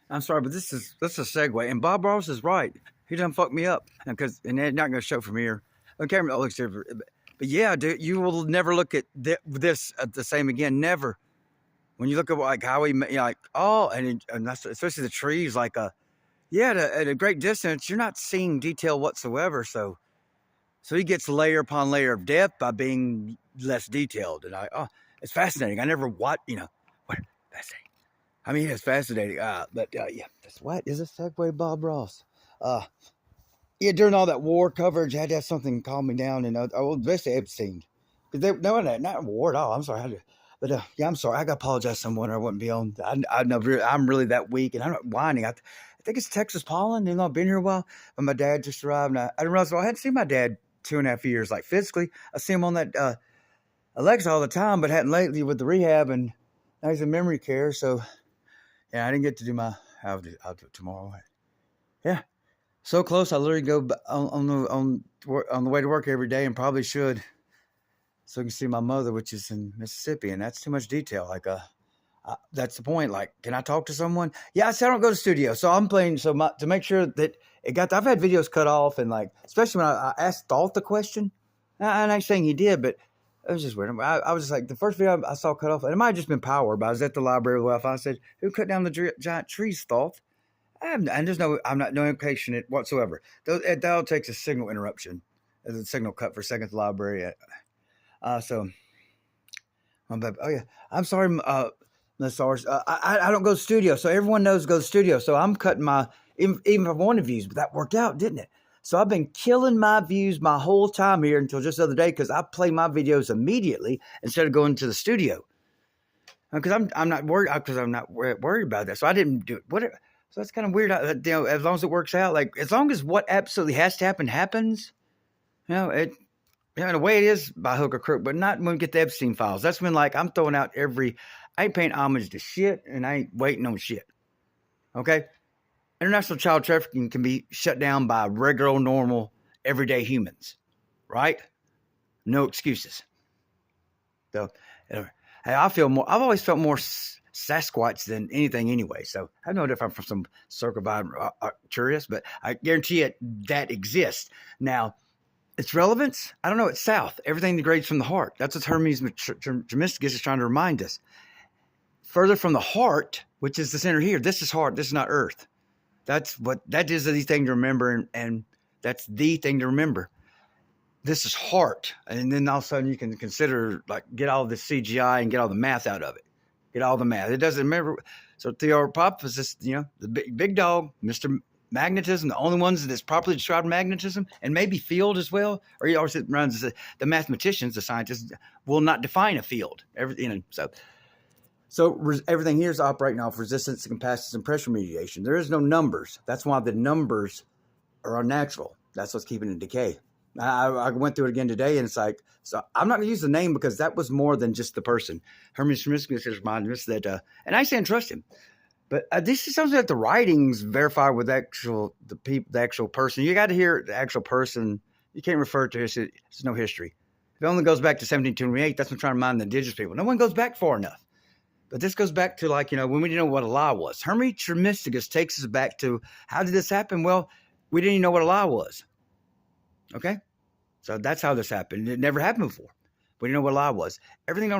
I'm sorry, but this is a segue. And Bob Ross is right. He done fucked me up and they're not going to show from here. The camera looks different, but yeah, dude, you will never look at this at the same again. Never. When you look at like how he, like and that's especially the trees, like yeah, at a great distance, you're not seeing detail whatsoever. So he gets layer upon layer of depth by being less detailed, and it's fascinating. I never watched, what fascinating. I mean, it's fascinating. But yeah, that's what is a segue, Bob Ross. Uh, yeah, during all that war coverage, I had to have something calm me down, and especially Epstein, because they no, not war at all. I'm sorry, but yeah, I'm sorry. I got to apologize to someone I wouldn't be on. I know I'm really that weak, and I'm not whining. I think it's Texas pollen. I've been here a while, but my dad just arrived, and I didn't realize. Well, I hadn't seen my dad 2.5 years, like physically. I see him on that Alexa all the time, but hadn't lately with the rehab, and now he's in memory care. So yeah, I didn't get to do my. I'll do it tomorrow. Yeah, so close. I literally go on the way to work every day, and probably should, so I can see my mother, which is in Mississippi, and that's too much detail. Like that's the point. Like, can I talk to someone? Yeah, I said I don't go to studio, so I'm playing. So to make sure that it got. I've had videos cut off, and like especially when I asked Thought the question. I'm not saying he did, but it was just weird. I was just like the first video I saw cut off, and it might have just been power. But I was at the library with Wi-Fi. I said, "Who cut down the giant trees, Thought?" And there's I'm not no implication whatsoever. That all takes a signal interruption, as a signal cut for second to library. So I'm bad. Oh yeah, I'm sorry, Miss Sars. I don't go to studio, so everyone knows go to studio. So I'm cutting my even if I wanted views, but that worked out, didn't it? So I've been killing my views my whole time here until just the other day because I play my videos immediately instead of going to the studio because I'm not worried because I'm not worried about that. So I didn't do it. So that's kind of weird. As long as it works out, like as long as what absolutely has to happen happens, it. Yeah, in a way it is by hook or crook, but not when we get the Epstein files. That's when like I'm throwing out I ain't paying homage to shit and I ain't waiting on shit. Okay? International child trafficking can be shut down by regular, normal, everyday humans. Right? No excuses. So hey, I've always felt more Sasquatch than anything anyway. So I don't know if I'm from some circle vibe curious, but I guarantee it that exists. Now, its relevance? I don't know. It's south. Everything degrades from the heart. That's what Hermes Trismegistus is trying to remind us. Further from the heart, which is the center here. This is heart. This is not earth. That is the thing to remember, and that's the thing to remember. This is heart, and then all of a sudden you can consider like get all the CGI and get all the math out of it. Get all the math. It doesn't remember. So Theo Pop is just the big dog, Mr. Magnetism, the only ones that's properly described magnetism, and maybe field as well. Or he always runs the mathematicians, the scientists will not define a field. So everything here is operating off resistance, capacitance, and pressure mediation. There is no numbers. That's why the numbers are unnatural. That's what's keeping it decay. I went through it again today, and it's like, so I'm not going to use the name because that was more than just the person. Hermes Trismegistus reminded us that, and I stand trust him. But this is something that the writings verify with the actual person. You got to hear the actual person. You can't refer to history. There's no history. If it only goes back to 1728, that's what I'm trying to remind the indigenous people. No one goes back far enough. But this goes back to when we didn't know what a lie was. Hermes Trismegistus takes us back to how did this happen? Well, we didn't even know what a lie was. Okay? So that's how this happened. It never happened before. We didn't know what a lie was. Everything don't